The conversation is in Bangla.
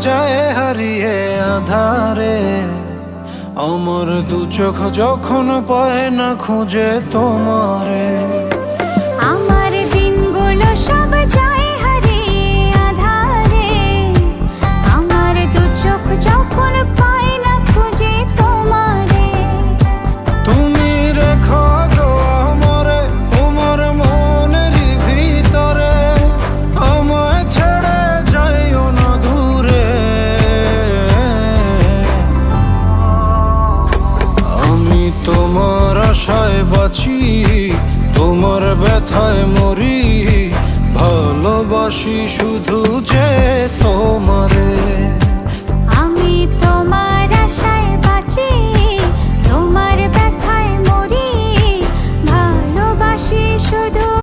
যায় হারিয়ে আধারে। আমার দু চোখ যখন পায় না খুঁজে তোমারে। আমার দিনগুলো সব যায় হারিয়ে আঁধারে। আমার দু চোখ যখন পায় না খুঁজে তোমারে। তুমি রেখো গো আমারে তোমার মনের ভিতরে, আমায় ছেড়ে যাইও না দূরে। আমি তোমার আশায় বাঁচি, তোমার ব্যথায় মরি, ভালোবাসি শুধু যে তোমারে।